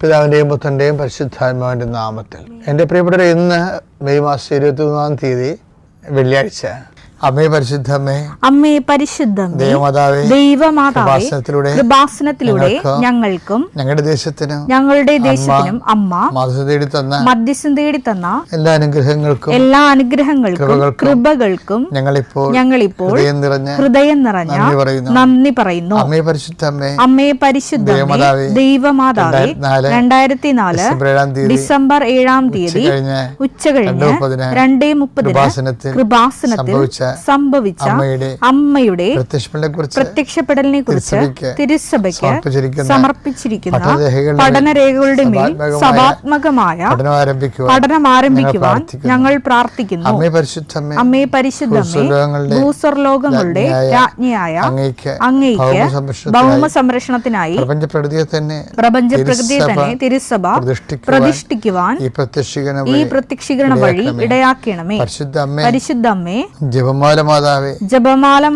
പിതാവിൻ്റെയും പുത്രൻ്റെയും പരിശുദ്ധാത്മാവിൻ്റെ നാമത്തിൽ. എൻ്റെ പ്രിയപ്പെട്ടവരെ, ഇന്ന് മെയ് മാസം 21 തീയതി വെള്ളിയാഴ്ച. അമ്മേ പരിശുദ്ധമ്മേ, അമ്മേ പരിശുദ്ധമ്മേ, ദൈവമാതാവേ, കൃപാസനത്തിലൂടെ ഞങ്ങൾക്കും ഞങ്ങളുടെ ദേശത്തിനും അമ്മ മധ്യസ്ഥം തേടി തന്ന എല്ലാ അനുഗ്രഹങ്ങൾക്കും കൃപകൾക്കും ഞങ്ങളിപ്പോൾ ഹൃദയം നിറഞ്ഞ നന്ദി പറയുന്നു. അമ്മേ പരിശുദ്ധമ്മേ, ദൈവമാതാവേ, 2004 ഡിസംബർ 7 തീയതി ഉച്ചകഴിഞ്ഞ് 2:30 കൃപാസനത്തിൽ സംഭവിച്ച അമ്മയുടെ പ്രത്യക്ഷപ്പെടലിനെ കുറിച്ച് തിരുസഭയ്ക്ക് സമർപ്പിച്ചിരിക്കുന്ന പഠനരേഖകളുടെ മേൽ സഭാത്മകമായ പഠനം ആരംഭിക്കുവാൻ ഞങ്ങൾ പ്രാർത്ഥിക്കുന്നു. അമ്മേ പരിശുദ്ധമ്മേ, ഭൂസ്വർലോകങ്ങളുടെ രാജ്ഞിയായ അങ്ങേയ്ക്ക് ഭൗമ സംരക്ഷണത്തിനായി പ്രപഞ്ചപ്രകൃതിയെ തന്നെ തിരുസഭ പ്രതിഷ്ഠിക്കുവാൻ ഈ പ്രത്യക്ഷീകരണ വഴി ഇടയാക്കണമേ. പരിശുദ്ധമ്മേ, ജപമാല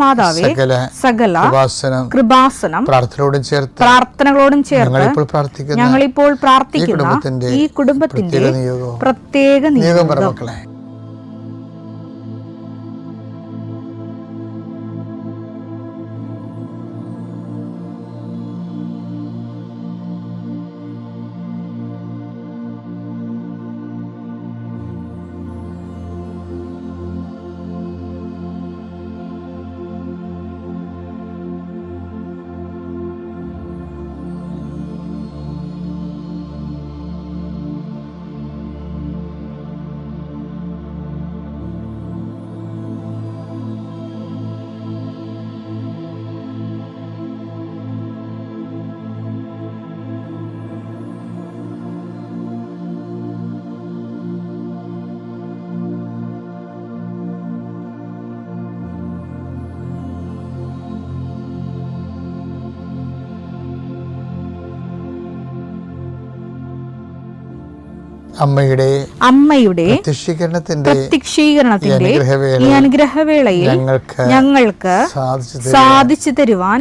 മാതാവേ, സകല കൃപാസനം പ്രാർത്ഥനകളോടും ചേർത്ത് ഞങ്ങളിപ്പോൾ പ്രാർത്ഥിക്കുന്ന ഈ കുടുംബത്തിന്റെ പ്രത്യേക നിയോഗം. അമ്മയുടെ പ്രത്യക്ഷീകരണത്തിന്റെ ഈ അനുഗ്രഹവേളയിൽ ഞങ്ങൾക്ക് സാധിച്ചു തരുവാൻ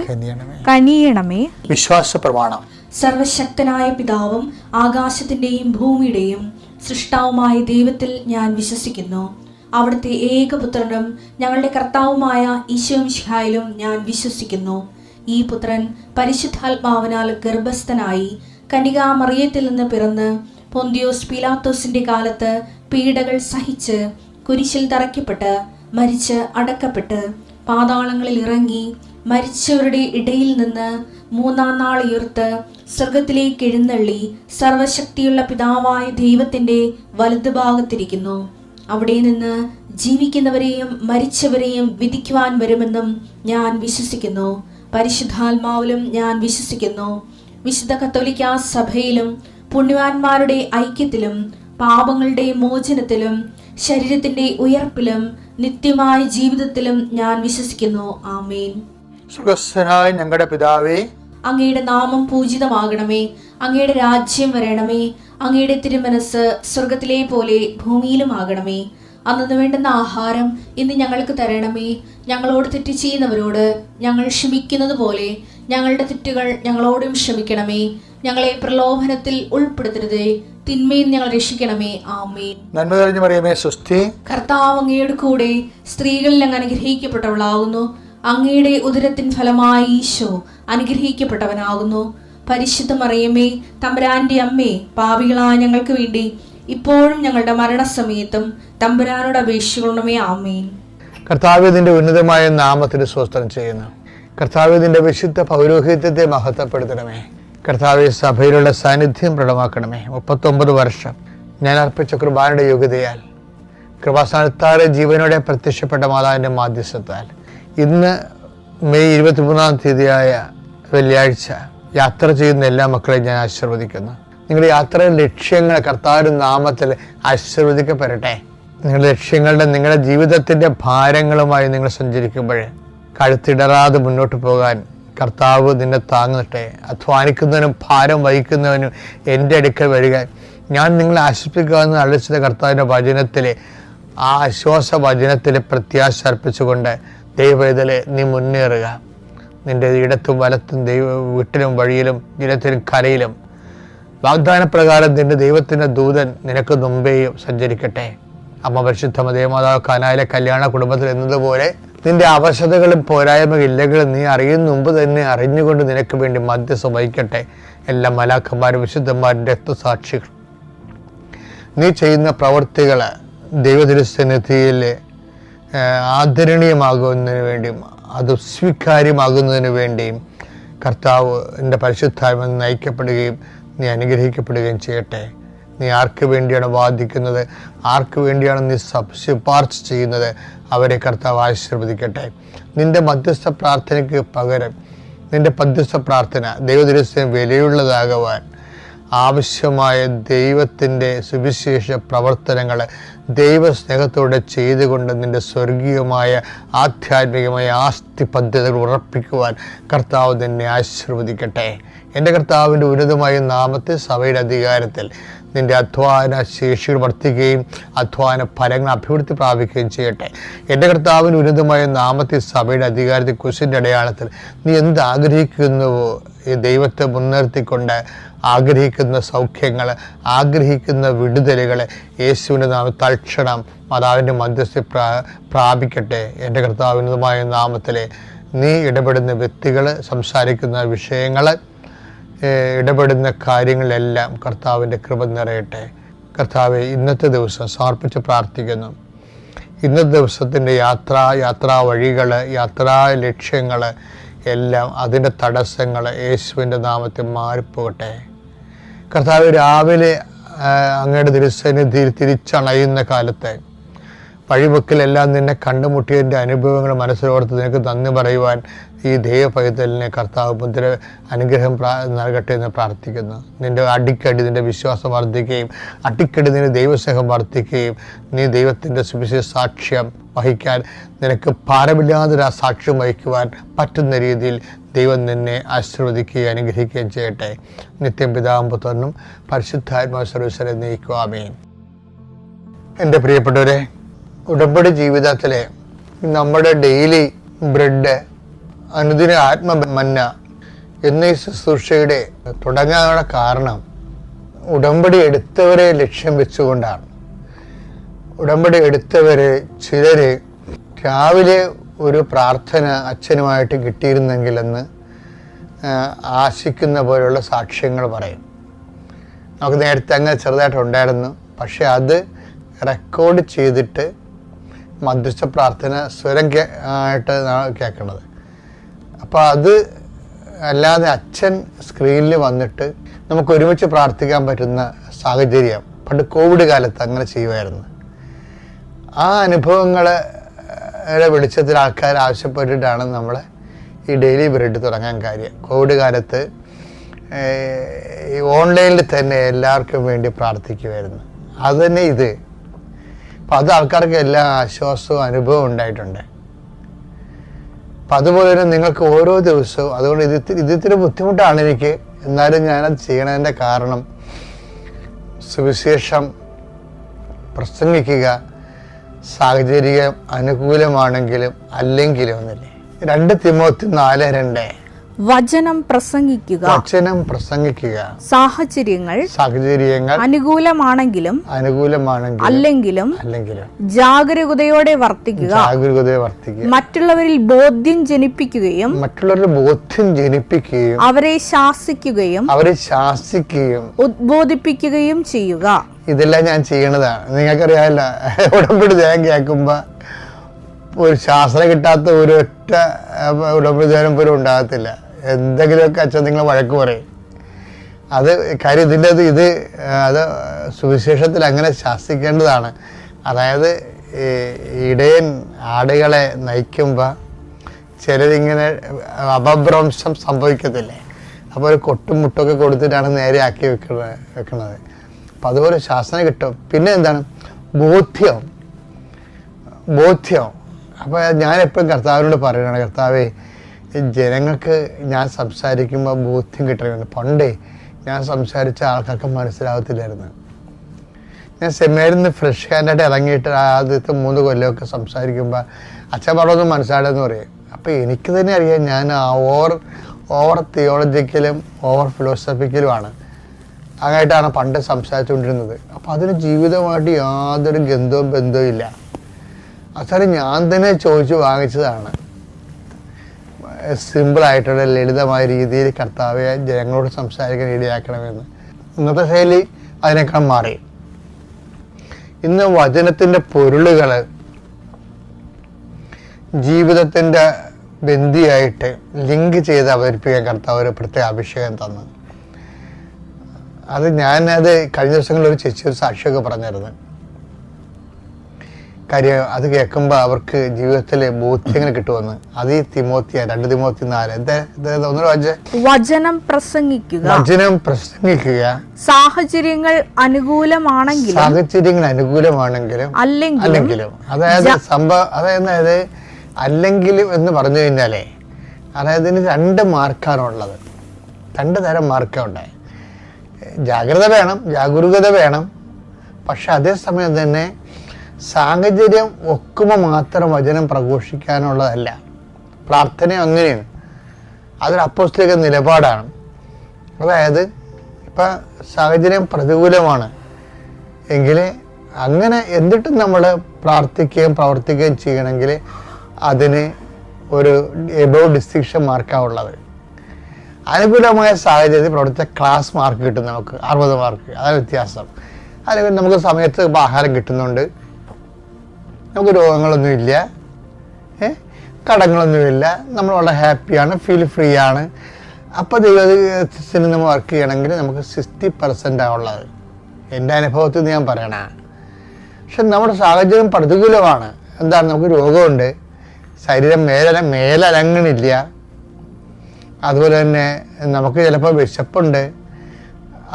കനിയണമേ. വിശ്വാസ പ്രമാണം. സർവശക്തനായ പിതാവും ആകാശത്തിന്റെയും ഭൂമിയുടെയും സൃഷ്ടാവുമായ ദൈവത്തിൽ ഞാൻ വിശ്വസിക്കുന്നു. അവിടുത്തെ ഏകപുത്രനും ഞങ്ങളുടെ കർത്താവുമായ ഈശോ മിശിഹായിലും ഞാൻ വിശ്വസിക്കുന്നു. ഈ പുത്രൻ പരിശുദ്ധാത്മാവിനാൽ ഗർഭസ്ഥനായി കന്യകാമറിയത്തിൽ നിന്ന് പിറന്ന് പൊന്തിയോസ് പീലാത്തോസിന്റെ കാലത്ത് പീഡകൾ സഹിച്ച് കുരിശിൽ തറയ്ക്കപ്പെട്ട് മരിച്ച് അടക്കപ്പെട്ട് പാതാളങ്ങളിൽ ഇറങ്ങി മരിച്ചവരുടെ ഇടയിൽ നിന്ന് 3-ാം നാൾ ഉയർത്ത് സ്വർഗത്തിലേക്ക് എഴുന്നള്ളി സർവശക്തിയുള്ള പിതാവായ ദൈവത്തിന്റെ വലതുഭാഗത്തിരിക്കുന്നു. അവിടെ നിന്ന് ജീവിക്കുന്നവരെയും മരിച്ചവരെയും വിധിക്കുവാൻ വരുമെന്നും ഞാൻ വിശ്വസിക്കുന്നു. പരിശുദ്ധാത്മാവിലും ഞാൻ വിശ്വസിക്കുന്നു. വിശുദ്ധ കത്തോലിക്കാ സഭയിലും പുണ്യവാന്മാരുടെ ഐക്യത്തിലും പാപങ്ങളുടെ മോചനത്തിലും ശരീരത്തിന്റെ ഉയർപ്പിലും നിത്യമായ ജീവിതത്തിലും ഞാൻ വിശ്വസിക്കുന്നു. ആമേൻ. സ്വർഗ്ഗസ്ഥനായ ഞങ്ങളുടെ പിതാവേ, അങ്ങയുടെ നാമം പൂജിതമാകണമേ. അങ്ങയുടെ രാജ്യം വരണമേ. അങ്ങയുടെ തിരുമനസ് സ്വർഗത്തിലെ പോലെ ഭൂമിയിലും ആകണമേ. അന്നു വേണ്ടുന്ന ആഹാരം ഇന്ന് ഞങ്ങൾക്ക് തരണമേ. ഞങ്ങളോട് തെറ്റ് ചെയ്യുന്നവരോട് ഞങ്ങൾ ക്ഷമിക്കുന്നത് പോലെ ഞങ്ങളുടെ തെറ്റുകൾ ഞങ്ങളോടും ക്ഷമിക്കണമേ. ഞങ്ങളെ പ്രലോഭനത്തിൽ ഉൾപ്പെടുത്തരുതേ, തിന്മയിൽ ഞങ്ങൾ രക്ഷിക്കണമേ. ആമേൻ. നന്മ നിറഞ്ഞ മറിയമേ, സ്വസ്തി. കർത്താവ് അങ്ങയുടെ കൂടെ സ്ത്രീകളിൽ അങ്ങ് അനുഗ്രഹിക്കപ്പെട്ടവളാകുന്നു. അങ്ങയുടെ ഉദരത്തിൻ ഫലമായി ഈശോ അനുഗ്രഹിക്കപ്പെട്ടവനാകുന്നു. പരിശുദ്ധ മറിയമേ, തമ്പുരാന്റെ അമ്മേ, പാപികളായ ഞങ്ങൾക്ക് വേണ്ടി ഇപ്പോഴും ഞങ്ങളുടെ മരണസമയത്തും തമ്പുരാനോട് അപേക്ഷിക്കണമേ. ആമേൻ. കർത്താവേ, നിന്റെ ഉന്നതമായ നാമത്തിന് സ്വസ്ത്രം ചെയ്യുന്നു. കർത്താവേ, നിന്റെ വിശുദ്ധ പൗരോഹിത്യത്തെ മഹത്വപ്പെടുത്തണമേ. കർത്താവേ, സഭയിലുള്ള സാന്നിധ്യം പ്രകടമാക്കണമേ. 39 വർഷം ഞാൻ അർപ്പിച്ച കൃപാനയുടെ യോഗ്യതയാൽ കൃപാസ്ഥാനത്താറെ ജീവനോടെ പ്രത്യക്ഷപ്പെട്ട മാതാവിൻ്റെ മാധ്യസ്ഥത്താൽ ഇന്ന് മെയ് 23 തീയതിയായ വെള്ളിയാഴ്ച യാത്ര ചെയ്യുന്ന എല്ലാ മക്കളെയും ഞാൻ ആശീർവദിക്കുന്നു. നിങ്ങളുടെ യാത്രയുടെ ലക്ഷ്യങ്ങൾ കർത്താവിൻ്റെ നാമത്തിൽ ആശീർവദിക്കപ്പെടട്ടെ. നിങ്ങളുടെ ലക്ഷ്യങ്ങളുടെ നിങ്ങളുടെ ജീവിതത്തിൻ്റെ ഭാരങ്ങളുമായി നിങ്ങൾ സഞ്ചരിക്കുമ്പോൾ കഴുത്തിടറാതെ മുന്നോട്ട് പോകാൻ കർത്താവ് നിന്നെ താങ്ങട്ടെ. അധ്വാനിക്കുന്നവനും ഭാരം വഹിക്കുന്നവനും എൻ്റെ അടുക്കൽ വരിക, ഞാൻ നിങ്ങളെ ആശ്വസിപ്പിക്കാമെന്ന് അളിച്ചത് കർത്താവിൻ്റെ വചനത്തിലെ ആ ആശ്വാസ വചനത്തിലെ പ്രത്യാശ അർപ്പിച്ചുകൊണ്ട് ദൈവവേദലെ നീ മുന്നേറുക. നിൻ്റെ ഇടത്തും വലത്തും വീട്ടിലും വഴിയിലും ജലത്തിലും കരയിലും വാഗ്ദാനപ്രകാരം നിന്റെ ദൈവത്തിൻ്റെ ദൂതൻ നിനക്ക് മുമ്പേയും സഞ്ചരിക്കട്ടെ. അമ്മ പരിശുദ്ധ ദേവമാതാവ് കാനായിലെ കല്യാണ കുടുംബത്തിൽ എന്നതുപോലെ നിന്റെ അവശതകളും പോരായ്മയില്ലെങ്കിലും നീ അറിയുന്ന മുമ്പ് തന്നെ അറിഞ്ഞുകൊണ്ട് നിനക്ക് വേണ്ടി മധ്യസ്ഥം വഹിക്കട്ടെ. എല്ലാ മലാഖന്മാരും വിശുദ്ധന്മാരും രക്തസാക്ഷികൾ നീ ചെയ്യുന്ന പ്രവൃത്തികൾ ദൈവതിരുസന്നിധിയിൽ ആദരണീയമാകുന്നതിന് വേണ്ടിയും അത് സ്വീകാര്യമാകുന്നതിന് വേണ്ടിയും കർത്താവ് എൻ്റെ പരിശുദ്ധാത്മ നയിക്കപ്പെടുകയും നീ അനുഗ്രഹിക്കപ്പെടുകയും ചെയ്യട്ടെ. നീ ആർക്ക് വേണ്ടിയാണ് വാദിക്കുന്നത്, ആർക്ക് വേണ്ടിയാണ് നീ ശുപാർശ ചെയ്യുന്നത്, അവരെ കർത്താവ് ആശീർവദിക്കട്ടെ. നിന്റെ മധ്യസ്ഥ പ്രാർത്ഥനയ്ക്ക് പകരം നിന്റെ മധ്യസ്ഥ പ്രാർത്ഥന ദൈവദിവസം വിലയുള്ളതാകുവാൻ ആവശ്യമായ ദൈവത്തിൻ്റെ സുവിശേഷ പ്രവർത്തനങ്ങൾ ദൈവസ്നേഹത്തോടെ ചെയ്തുകൊണ്ട് നിൻ്റെ സ്വർഗീയമായ ആധ്യാത്മികമായ ആസ്തി പദ്ധതികൾ ഉറപ്പിക്കുവാൻ കർത്താവ് നിന്നെ ആശീർവദിക്കട്ടെ. എൻ്റെ കർത്താവിൻ്റെ ഉന്നതമായ നാമത്തിൽ സഭയുടെ അധികാരത്തിൽ നിൻ്റെ അധ്വാന ശേഷികൾ വർദ്ധിക്കുകയും അധ്വാന ഫലങ്ങൾ അഭിവൃദ്ധി പ്രാപിക്കുകയും ചെയ്യട്ടെ. എൻ്റെ കർത്താവിൻ്റെ ഉന്നതമായ നാമത്തിൽ സഭയുടെ അധികാരത്തിൽ കുശിൻ്റെ അടയാളത്തിൽ നീ എന്ത് ആഗ്രഹിക്കുന്നുവോ ഈ ദൈവത്തെ മുൻനിർത്തിക്കൊണ്ട് ആഗ്രഹിക്കുന്ന സൗഖ്യങ്ങൾ, ആഗ്രഹിക്കുന്ന വിടുതലുകൾ യേശുവിൻ്റെ നാമത്തിൽ തൽക്ഷണം മാതാവിൻ്റെ മധ്യസ്ഥ പ്രാപിക്കട്ടെ. എൻ്റെ കർത്താവിനുമായ നാമത്തിൽ നീ ഇടപെടുന്ന വ്യക്തികൾ, സംസാരിക്കുന്ന വിഷയങ്ങൾ, ഇടപെടുന്ന കാര്യങ്ങളെല്ലാം കർത്താവിൻ്റെ കൃപ നിറയട്ടെ. കർത്താവെ, ഇന്നത്തെ ദിവസം സമർപ്പിച്ച് പ്രാർത്ഥിക്കുന്നു. ഇന്നത്തെ ദിവസത്തിൻ്റെ യാത്രാ വഴികൾ, യാത്രാ ലക്ഷ്യങ്ങൾ എല്ലാം അതിൻ്റെ തടസ്സങ്ങൾ യേശുവിൻ്റെ നാമത്തിൽ മാറിപ്പോകട്ടെ. കർത്താവ്, രാവിലെ അങ്ങയുടെ തിരുസന്നിധിയിൽ തിരിച്ചണയുന്ന കാലത്ത് വഴിവെക്കിലെല്ലാം നിന്നെ കണ്ടുമുട്ടിയതിൻ്റെ അനുഭവങ്ങൾ മനസ്സിലോർത്ത് നിനക്ക് നന്ദി പറയുവാൻ ഈ ദൈവപൈതലിനെ കർത്താവ് മുദ്ര അനുഗ്രഹം നൽകട്ടെ എന്ന് പ്രാർത്ഥിക്കുന്നു. നിൻ്റെ അടിക്കടി നിൻ്റെ വിശ്വാസം വർദ്ധിക്കുകയും അടിക്കടി നിൻ്റെ ദൈവസ്നേഹം വർദ്ധിക്കുകയും നീ ദൈവത്തിൻ്റെ സുവിശേഷ സാക്ഷ്യം വഹിക്കാൻ നിനക്ക് ഭാരമില്ലാതൊരു സാക്ഷ്യം വഹിക്കുവാൻ പറ്റുന്ന രീതിയിൽ ദൈവം നിന്നെ ആശീർവദിക്കുകയും അനുഗ്രഹിക്കുകയും ചെയ്യട്ടെ. നിത്യം പിതാവും പുത്രനും പരിശുദ്ധാത്മാവ് സർവ്വീശ്വരെ നയിക്കുക. ആമേൻ. എൻ്റെ പ്രിയപ്പെട്ടവരെ, ഉടമ്പടി ജീവിതത്തിലെ നമ്മുടെ ഡെയിലി ബ്രെഡ്, അനുദിന ആത്മമന്ന എന്നീ ശുശ്രൂഷയുടെ തുടങ്ങാനുള്ള കാരണം ഉടമ്പടി എടുത്തവരെ ലക്ഷ്യം വെച്ചുകൊണ്ടാണ്. ഉടമ്പടി എടുത്തവരെ ചിലർ രാവിലെ ഒരു പ്രാർത്ഥന അച്ഛനുമായിട്ട് കിട്ടിയിരുന്നെങ്കിലെന്ന് ആശിക്കുന്ന പോലുള്ള സാക്ഷ്യങ്ങൾ പറയും. നമുക്ക് നേരത്തെ അങ്ങനെ ചെറുതായിട്ടുണ്ടായിരുന്നു, പക്ഷെ അത് റെക്കോർഡ് ചെയ്തിട്ട് മധ്യസ്ഥ പ്രാർത്ഥന സ്വരം ആയിട്ട് കേൾക്കണത്. അപ്പോൾ അത് അല്ലാതെ അച്ഛൻ സ്ക്രീനിൽ വന്നിട്ട് നമുക്ക് ഒരുമിച്ച് പ്രാർത്ഥിക്കാൻ പറ്റുന്ന സാഹചര്യം പണ്ട് കോവിഡ് കാലത്ത് അങ്ങനെ ചെയ്യുമായിരുന്നു. ആ അനുഭവങ്ങളെ വെളിച്ചത്തിൽ ആൾക്കാർ ആവശ്യപ്പെട്ടിട്ടാണ് നമ്മൾ ഈ ഡെയിലി ബ്രെഡ് തുടങ്ങാൻ കാര്യം. കോവിഡ് കാലത്ത് ഓൺലൈനിൽ തന്നെ എല്ലാവർക്കും വേണ്ടി പ്രാർത്ഥിക്കുമായിരുന്നു. അത് തന്നെ ഇത്. അപ്പം അത് ആൾക്കാർക്ക് എല്ലാ ആശ്വാസവും അനുഭവം ഉണ്ടായിട്ടുണ്ട്. അപ്പം അതുപോലെ തന്നെ നിങ്ങൾക്ക് ഓരോ ദിവസവും, അതുകൊണ്ട് ഇതിത്തിരി ബുദ്ധിമുട്ടാണ് എനിക്ക്, എന്നാലും ഞാനത് ചെയ്യണതിൻ്റെ കാരണം സുവിശേഷം പ്രസംഗിക്കുക സാഹചര്യം അനുകൂലമാണെങ്കിലും അല്ലെങ്കിലും ഒന്നില്ലേ. 2 തിമോത്തി 4:2 വചനം പ്രസംഗിക്കുക സാഹചര്യങ്ങൾ അനുകൂലമാണെങ്കിലും അല്ലെങ്കിലും ജാഗരൂകതയോടെ വർത്തിക്കുക. മറ്റുള്ളവരിൽ ബോധ്യം ജനിപ്പിക്കുകയും അവരെ ശാസിക്കുകയും ഉദ്ബോധിപ്പിക്കുകയും ചെയ്യുക. ഇതെല്ലാം ഞാൻ ചെയ്യണതാണ്. നിങ്ങൾക്കറിയാമല്ല, ഉടമ്പടി ധ്യാനം കേൾക്കുമ്പോൾ ഒരു ശാസ്ത്രം കിട്ടാത്ത ഒരൊറ്റ ഉടമ്പടി ധ്യാനം പോലും ഉണ്ടാകത്തില്ല. എന്തെങ്കിലുമൊക്കെ അച്ഛൻ നിങ്ങൾ വഴക്ക് പറയും. അത് കാര്യം ഇത് അത് സുവിശേഷത്തിൽ അങ്ങനെ ശാസിക്കേണ്ടതാണ്. അതായത് ഇടയൻ ആടുകളെ നയിക്കുമ്പോൾ ചിലരിങ്ങനെ അപഭ്രംശം സംഭവിക്കത്തില്ലേ, അപ്പോൾ ഒരു കൊട്ടും മുട്ടൊക്കെ കൊടുത്തിട്ടാണ് നേരെ ആക്കി വെക്കുന്നത്. അപ്പം അതുപോലെ ശാസന കിട്ടും. പിന്നെ എന്താണ് ബോധ്യം. അപ്പോൾ ഞാൻ എപ്പോഴും കർത്താവിനോട് പറയുകയാണ്, കർത്താവേ, ജനങ്ങൾക്ക് ഞാൻ സംസാരിക്കുമ്പോൾ ബോധ്യം കിട്ടണമെന്ന്. പണ്ടേ ഞാൻ സംസാരിച്ച ആൾക്കാർക്ക് മനസ്സിലാകത്തില്ലായിരുന്നു. ഞാൻ സെമിനാരിൽ നിന്ന് ഫ്രഷ് ഹാൻഡായിട്ട് ഇറങ്ങിയിട്ട് ആദ്യത്തെ 3 കൊല്ലമൊക്കെ സംസാരിക്കുമ്പോൾ അച്ഛൻ പറഞ്ഞൊന്നും മനസ്സിലാടെന്ന് പറയും. അപ്പോൾ എനിക്ക് തന്നെ അറിയാം ഞാൻ ഓവർ തിയോളജിക്കലും ഓവർ ഫിലോസഫിക്കലുമാണ്. അങ്ങനെയായിട്ടാണ് പണ്ട് സംസാരിച്ചുകൊണ്ടിരുന്നത്. അപ്പോൾ അതിന് ജീവിതമായിട്ട് യാതൊരു ബന്ധവും ഇല്ല. അവസാനം ഞാൻ തന്നെ ചോദിച്ചു വാങ്ങിച്ചതാണ്. സിമ്പിളായിട്ടുള്ള ലളിതമായ രീതിയിൽ കർത്താവെ ജനങ്ങളോട് സംസാരിക്കാൻ ഇടയാക്കണമെന്ന്. ഇന്നത്തെ ശൈലി അതിനേക്കാൾ മാറി. ഇന്ന് വചനത്തിൻ്റെ പൊരുളുകൾ ജീവിതത്തിൻ്റെ ബന്ധിയായിട്ട് ലിങ്ക് ചെയ്ത് അവതരിപ്പിക്കാൻ കർത്താവ് ഒരു പ്രത്യേക അഭിഷേകം തന്നു. ഞാനത് കഴിഞ്ഞ ദിവസങ്ങളിൽ ഒരു ചേച്ചി ഒരു സാക്ഷിയൊക്കെ പറഞ്ഞിരുന്നു. കാര്യം അത് കേൾക്കുമ്പോൾ അവർക്ക് ജീവിതത്തിൽ ബോധ്യങ്ങൾ കിട്ടുമെന്ന്. അത് ഈ 2 തിമോത്തി 4 വചനം പ്രസംഗിക്കുക, സാഹചര്യങ്ങൾ അനുകൂലമാണെങ്കിലും അല്ലെങ്കിലും അതായത് അല്ലെങ്കിലും എന്ന് പറഞ്ഞു കഴിഞ്ഞാലേ, അതായത് ഇതിന് 2 മാർക്കാണുള്ളത്. 2 തരം മാർക്കുണ്ട്. ജാഗരൂകത വേണം. പക്ഷെ അതേസമയം തന്നെ സാഹചര്യം ഒക്കുമ്പോൾ മാത്രം വചനം പ്രഘോഷിക്കാനുള്ളതല്ല. പ്രാർത്ഥന അങ്ങനെയാണ്. അതൊരു അപ്പോസ്തലിക നിലപാടാണ്. അതായത് ഇപ്പം സാഹചര്യം പ്രതികൂലമാണ് എങ്കിൽ അങ്ങനെ എന്നിട്ടും നമ്മൾ പ്രാർത്ഥിക്കുകയും പ്രവർത്തിക്കുകയും ചെയ്യണമെങ്കിൽ അതിന് ഒരു എബോവ് ഡിസ്റ്റിങ്ഷൻ മാർക്കാണ് ഉള്ളത്. അനുകൂലമായ സാഹചര്യത്തിൽ പ്രവർത്തിച്ച ക്ലാസ് മാർക്ക് കിട്ടും നമുക്ക് 60 മാർക്ക്. അതാണ് വ്യത്യാസം. അല്ലെങ്കിൽ നമുക്ക് സമയത്ത് ആഹാരം കിട്ടുന്നുണ്ട്, നമുക്ക് രോഗങ്ങളൊന്നുമില്ല, കടങ്ങളൊന്നുമില്ല, നമ്മൾ വളരെ ഹാപ്പിയാണ്, ഫീൽ ഫ്രീ ആണ്. അപ്പോൾ ദൈവത്തിന് നമ്മൾ വർക്ക് ചെയ്യണമെങ്കിൽ നമുക്ക് 60% ഉള്ളത്. എൻ്റെ അനുഭവത്തിൽ ഞാൻ പറയണ. പക്ഷെ നമ്മുടെ സാഹചര്യം പ്രതികൂലമാണ്. എന്താണ്, നമുക്ക് രോഗമുണ്ട്, ശരീരം മേലനങ്ങണില്ല, അതുപോലെ തന്നെ നമുക്ക് ചിലപ്പോൾ വിശപ്പുണ്ട്,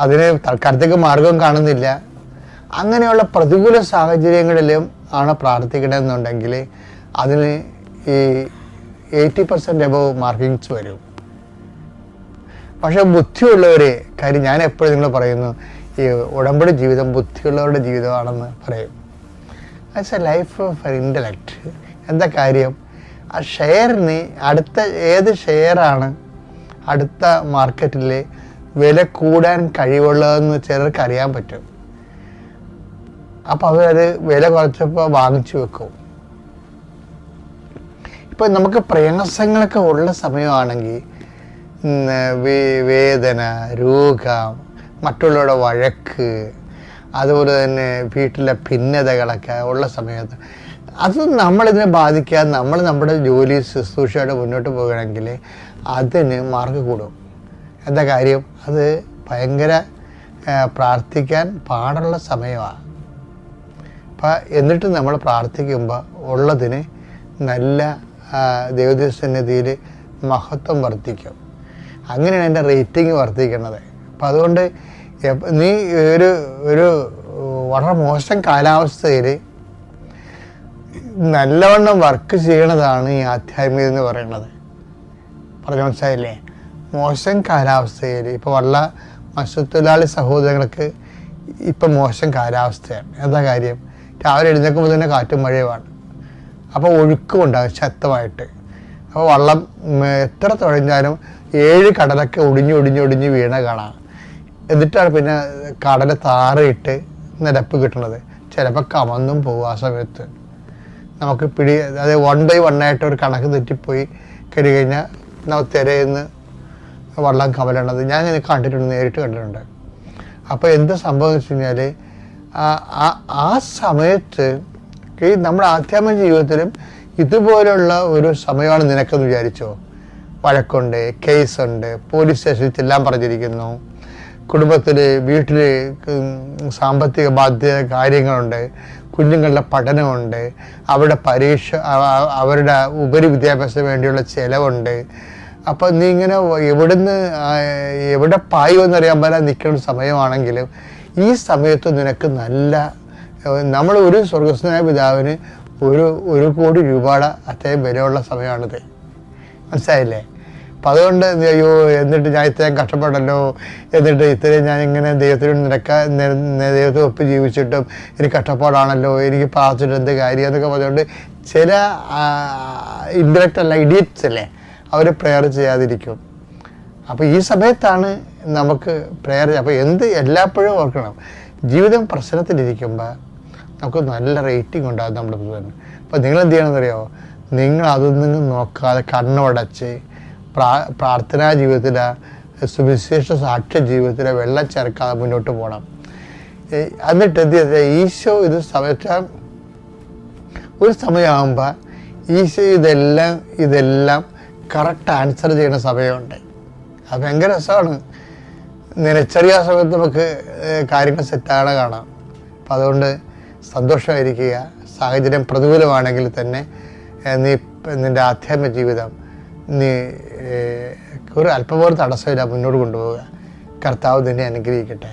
അതിന് തൽക്കാലത്തേക്ക് മാർഗം കാണുന്നില്ല. അങ്ങനെയുള്ള പ്രതികൂല സാഹചര്യങ്ങളിലും ആണ് പ്രാർത്ഥിക്കണമെന്നുണ്ടെങ്കിൽ അതിന് ഈ 80% എബോവ് മാർക്കിങ്സ് വരും. പക്ഷെ ബുദ്ധിയുള്ളവർ, കാര്യം ഞാൻ എപ്പോഴും നിങ്ങൾ പറയുന്നു, ഈ ഉടമ്പടി ജീവിതം ബുദ്ധിയുള്ളവരുടെ ജീവിതമാണെന്ന് പറയും. As A life of intellect. എന്താ കാര്യം, ആ ഷെയറിന് അടുത്ത ഏത് ഷെയറാണ് അടുത്ത മാർക്കറ്റിൽ വില കൂടാൻ കഴിവുള്ളതെന്ന് ചിലർക്ക് അറിയാൻ പറ്റും. അപ്പോൾ അവരത് വില കുറച്ചപ്പോൾ വാങ്ങിച്ചു വെക്കും. ഇപ്പം നമുക്ക് പ്രയാസങ്ങളൊക്കെ ഉള്ള സമയമാണെങ്കിൽ, വേദന, രോഗം, മറ്റുള്ളവരുടെ വഴക്ക്, അതുപോലെ തന്നെ വീട്ടിലെ ഭിന്നതകളൊക്കെ ഉള്ള സമയത്ത് അത് നമ്മളിതിനെ ബാധിക്കാതെ നമ്മൾ നമ്മുടെ ജോലി ശുശ്രൂഷയോടെ മുന്നോട്ട് പോകുകയാണെങ്കിൽ അതിന് മാർക്ക് കൂടും. എന്താ കാര്യം, അത് ഭയങ്കര പ്രാർത്ഥിക്കാൻ പാടുള്ള സമയമാണ്. അപ്പം എന്നിട്ട് നമ്മൾ പ്രാർത്ഥിക്കുമ്പോൾ ഉള്ളതിന് നല്ല ദൈവസന്നിധിയിൽ മഹത്വം വർദ്ധിക്കും. അങ്ങനെയാണ് എൻ്റെ റേറ്റിംഗ് വർദ്ധിക്കുന്നത്. അപ്പം അതുകൊണ്ട് നീ ഒരു വളരെ മോശം കാലാവസ്ഥയിൽ നല്ലവണ്ണം വർക്ക് ചെയ്യണതാണ് ഈ ആധ്യാത്മികത എന്ന് പറയുന്നത്. പറഞ്ഞു മനസ്സിലായില്ലേ? മോശം കാലാവസ്ഥയിൽ ഇപ്പോൾ മത്സ്യത്തൊഴിലാളി സഹോദരങ്ങൾക്ക് ഇപ്പം മോശം കാലാവസ്ഥയാണ്. എന്താ കാര്യം, രാവിലെ എഴുന്നേൽക്കുമ്പോൾ തന്നെ കാറ്റും മഴയുമാണ്. അപ്പോൾ ഒഴുക്കും ഉണ്ടാകും ശക്തമായിട്ട്. അപ്പോൾ വള്ളം എത്ര തുഴഞ്ഞാലും 7 കടലൊക്കെ ഒടിഞ്ഞ് വീണ കാണാം. എന്നിട്ടാണ് പിന്നെ കടൽ താറിയിട്ട് നിരപ്പ് കിട്ടുന്നത്. ചിലപ്പോൾ കമന്നും പോകും. ആ സമയത്ത് നമുക്ക് അത് 1 by 1 ആയിട്ട് ഒരു കണക്ക് തെറ്റിപ്പോയി കഴിഞ്ഞാൽ നമ്മൾ തിരയുന്ന വള്ളം കമലണത് ഞാൻ ഇങ്ങനെ കണ്ടിട്ടുണ്ട്, നേരിട്ട് കണ്ടിട്ടുണ്ട്. അപ്പോൾ എന്ത് സംഭവം എന്ന് വെച്ച് കഴിഞ്ഞാൽ ആ സമയത്ത് ഈ നമ്മുടെ ആധ്യാത്മിക ജീവിതത്തിലും ഇതുപോലുള്ള ഒരു സമയമാണ് നിനക്കെന്ന് വിചാരിച്ചോ. വഴക്കുണ്ട്, കേസുണ്ട്, പോലീസ് സ്റ്റേഷനിൽ ചെല്ലാൻ പറഞ്ഞിരിക്കുന്നു, കുടുംബത്തിൽ വീട്ടിൽ സാമ്പത്തിക ബാധ്യത കാര്യങ്ങളുണ്ട്, കുഞ്ഞുങ്ങളുടെ പഠനമുണ്ട്, അവരുടെ പരീക്ഷ, അവരുടെ ഉപരി വിദ്യാഭ്യാസത്തിന് വേണ്ടിയുള്ള ചിലവുണ്ട്. അപ്പം നീ ഇങ്ങനെ എവിടെ പായുമെന്നറിയാൻ പറ്റാൻ നിൽക്കുന്ന സമയമാണെങ്കിലും ഈ സമയത്ത് നിനക്ക് നല്ല നമ്മൾ ഒരു സ്വർഗസ്ഥനായ പിതാവിന് 1 കോടി രൂപയുടെ അത്രയും വിലയുള്ള സമയമാണിത്. മനസ്സിലായില്ലേ? അപ്പം അതുകൊണ്ട് അയ്യോ എന്നിട്ട് ഞാൻ ഇത്രയും കഷ്ടപ്പെടല്ലോ, എന്നിട്ട് ഇത്രയും ഞാൻ ഇങ്ങനെ ദൈവത്തെ ഒപ്പ് ജീവിച്ചിട്ടും എനിക്ക് കഷ്ടപ്പാടാണല്ലോ, എനിക്ക് പ്രാർത്ഥിച്ചിട്ട് എന്ത് കാര്യം എന്നൊക്കെ പറഞ്ഞുകൊണ്ട് ചില ഇൻഡയറക്റ്റ് അല്ല ഇഡിയറ്റ്സ് അല്ലേ അവർ പ്രെയർ ചെയ്യാതിരിക്കും. അപ്പോൾ ഈ സമയത്താണ് നമുക്ക് പ്രെയർ. അപ്പോൾ എല്ലായ്പ്പോഴും ഓർക്കണം, ജീവിതം പ്രശ്നത്തിലിരിക്കുമ്പോൾ നമുക്ക് നല്ല റേറ്റിംഗ് ഉണ്ടാകും നമ്മുടെ തന്നെ. അപ്പോൾ നിങ്ങൾ എന്ത് ചെയ്യണമെന്നറിയാമോ? നിങ്ങൾ അതൊന്നും നോക്കാതെ കണ്ണുടച്ച് പ്രാർത്ഥനാ ജീവിതത്തിലെ സുവിശേഷ സാക്ഷ്യ ജീവിതത്തിലെ വെള്ളം ചേർക്കാതെ മുന്നോട്ട് പോകണം. എന്നിട്ട് എന്ത് ചെയ്താൽ ഈശോ ഇത് സമയത്താൽ ഒരു സമയമാകുമ്പോൾ ഈശോ ഇതെല്ലാം കറക്റ്റ് ആൻസർ ചെയ്യുന്ന സമയമുണ്ട്. അത് ഭയങ്കര രസമാണ്. നിലച്ചറിയ സമയത്ത് നമുക്ക് കാര്യങ്ങൾ സെറ്റാകണ കാണാം. അപ്പം അതുകൊണ്ട് സന്തോഷമായിരിക്കുക. സാഹചര്യം പ്രതികൂലമാണെങ്കിൽ തന്നെ നിൻ്റെ ആധ്യാത്മിക ജീവിതം ഒരു അല്പം പോലും തടസ്സമില്ല മുന്നോട്ട് കൊണ്ടുപോവുക. കർത്താവ് നിന്നെ അനുഗ്രഹിക്കട്ടെ.